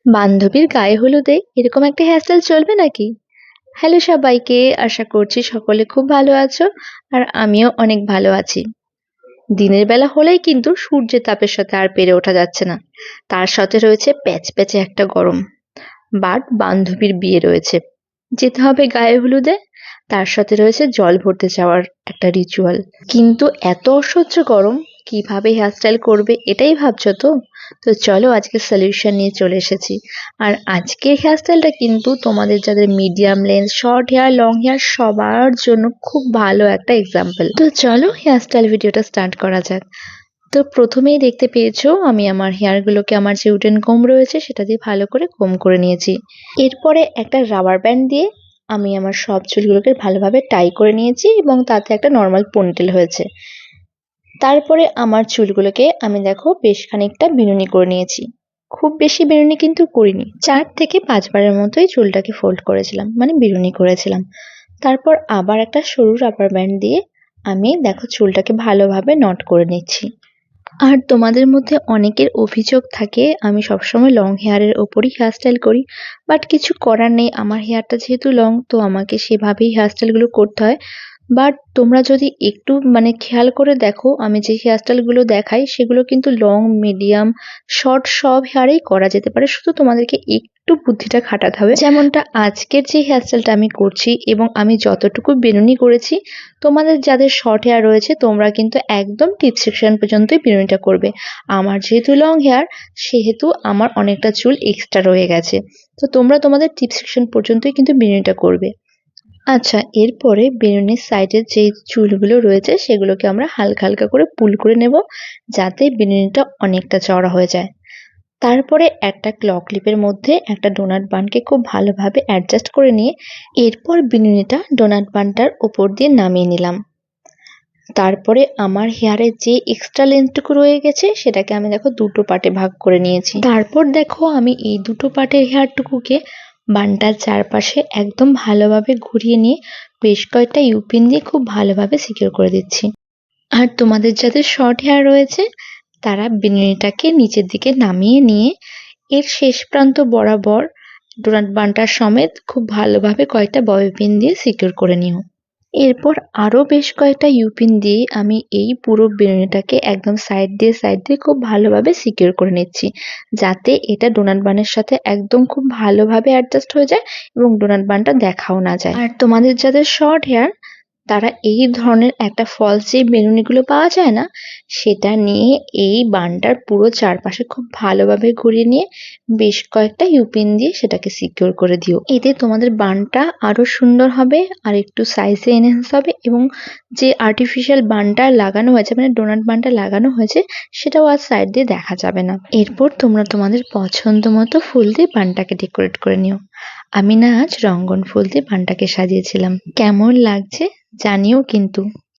বান্ধবীর গায়ে হলুদে এরকম একটা হেয়ারস্টাইল চলবে নাকি? হ্যালো সবাইকে, আশা করছি সকলে খুব ভালো আছো। আর আমিও অনেক ভালো আছি। দিনের বেলা হলেই কিন্তু সূর্যের তাপের সাথে আর পেরে ওঠা যাচ্ছে না। তার সাথে রয়েছে প্যাচপ্যাচে একটা গরম। বাট বান্ধবীর বিয়ে রয়েছে, যেতে হবে গায়ে হলুদে। তার সাথে রয়েছে জল ভরতে যাওয়ার একটা রিচুয়াল। কিন্তু এত অসহ্য গরম, কিভাবে হেয়ারস্টাইল করবে এটাই ভাবছো তো? তো চলো আজকে সলিউশন নিয়ে চলে এসেছি। আর আজকের হেয়ারস্টাইলটা কিন্তু তোমাদের যাদের medium length, short hair, long hair সবার জন্য খুব ভালো একটা এক্সাম্পল। তো চলো হেয়ারস্টাইল ভিডিওটা স্টার্ট করা যাক। তো প্রথমেই দেখতে পেয়েছো আমি আমার হেয়ারগুলোকে আমার যে উডেন কোম রয়েছে সেটা দিয়ে ভালো করে কোম করে নিয়েছি। এরপরে একটা রাবার ব্যান্ড দিয়ে আমি আমার সব চুলগুলোকে ভালোভাবে টাই করে নিয়েছি এবং তাতে একটা নর্মাল পনিটেল হয়েছে। তারপরে আমার চুলগুলোকে আমি দেখো বেশ খানিকটা বিনুনি করে নিয়েছি। খুব বেশি বিনুনি কিন্তু করিনি, 4 থেকে 5 বারের মতোই চুলটাকে ফোল্ড করেছিলাম, মানে বিনুনি করেছিলাম। তারপর আবার একটা সরু রাবার ব্যান্ড দিয়ে আমি দেখো চুলটাকে ভালোভাবে নট করে নিচ্ছি। আর তোমাদের মধ্যে অনেকের অভিযোগ থাকে আমি সবসময় লং হেয়ারের ওপরই হেয়ারস্টাইল করি। বাট কিছু করার নেই, আমার হেয়ারটা যেহেতু লং তো আমাকে সেভাবেই হেয়ারস্টাইলগুলো করতে হয়। বাট তোমরা যদি একটু মানে খেয়াল করে দেখো আমি যে হেয়ারস্টাইলগুলো দেখাই সেগুলো কিন্তু লং, মিডিয়াম, শর্ট সব হেয়ারেই করা যেতে পারে, শুধু তোমাদেরকে একটু বুদ্ধিটা খাটাতে হবে। যেমনটা আজকের যে হেয়ারস্টাইলটা আমি করছি এবং আমি যতটুকু বেনুনি করেছি, তোমাদের যাদের শর্ট হেয়ার রয়েছে তোমরা কিন্তু একদম টিপ সেকশন পর্যন্তই বিনুনিটা করবে। আমার যেহেতু লং হেয়ার সেহেতু আমার অনেকটা চুল এক্সট্রা রয়ে গেছে, তো তোমরা তোমাদের টিপ সেকশন পর্যন্তই কিন্তু বিনুনিটা করবে। আচ্ছা, এরপরে বেনুনির সাইডের যে চুলগুলো রয়েছে সেগুলোকে আমরা হালকা হালকা করে পুল করে নেব, যাতে বেনুনিটা অনেকটা চওড়া হয়ে যায়। তারপরে একটা ক্লক ক্লিপের মধ্যে একটা ডোনাট বানকে খুব ভালোভাবে অ্যাডজাস্ট করে নিয়ে এরপর বিনুনিটা ডোনাট বানটার ওপর দিয়ে নামিয়ে নিলাম। তারপরে আমার হেয়ারের যে এক্সট্রা লেন্থটুকু রয়ে গেছে সেটাকে আমি দেখো দুটো পার্টে ভাগ করে নিয়েছি। তারপর দেখো আমি এই দুটো পার্টের হেয়ারটুকুকে বানটার চারপাশে একদম ভালোভাবে ঘুরিয়ে নিয়ে বেশ কয়েকটা ইউপিন দিয়ে খুব ভালোভাবে সিকিউর করে দিচ্ছি। আর তোমাদের যাদের শর্ট হেয়ার রয়েছে তারা বিনুনিটাকে নিচের দিকে নামিয়ে নিয়ে এর শেষ প্রান্ত বরাবর ডোনাট বানটার সমেত খুব ভালোভাবে কয়েকটা ববি পিন দিয়ে সিকিউর করে নিও। এরপর আরো বেশ কয়েকটা ইউপিন দিয়ে আমি এই পুরো বেলুনিটাকে একদম সাইড দিয়ে খুব ভালোভাবে সিকিউর করে নিচ্ছি, যাতে এটা ডোনাট বানের সাথে একদম খুব ভালোভাবে অ্যাডজাস্ট হয়ে যায় এবং ডোনাট বানটা দেখাও না যায়। আর তোমাদের যাদের শর্ট হেয়ার তারা এই ধরনের একটা ফলস যে বেলুনিগুলো পাওয়া যায় না, সেটা নিয়ে এই বানটার পুরো চারপাশে খুব ভালোভাবে ঘুরিয়ে নিয়ে বেশ কয়েকটা ইউপিন দিয়ে সেটাকে সিকিউর করে দিও। এতে তোমাদের বানটা আরো সুন্দর হবে আর একটু সাইজে এনহ্যান্স হবে এবং যে আর্টিফিশিয়াল বানটা লাগানো হয়েছে মানে ডোনাট বানটা লাগানো হয়েছে সেটাও আর সাইড দিয়ে দেখা যাবে না। এরপর তোমরা তোমাদের পছন্দ মতো ফুল দিয়ে বানটাকে ডেকোরেট করে নিও। আমি না আজ রঙ্গন ফুল দিয়ে বানটাকে সাজিয়েছিলাম, কেমন লাগছে জানিও কিন্তু।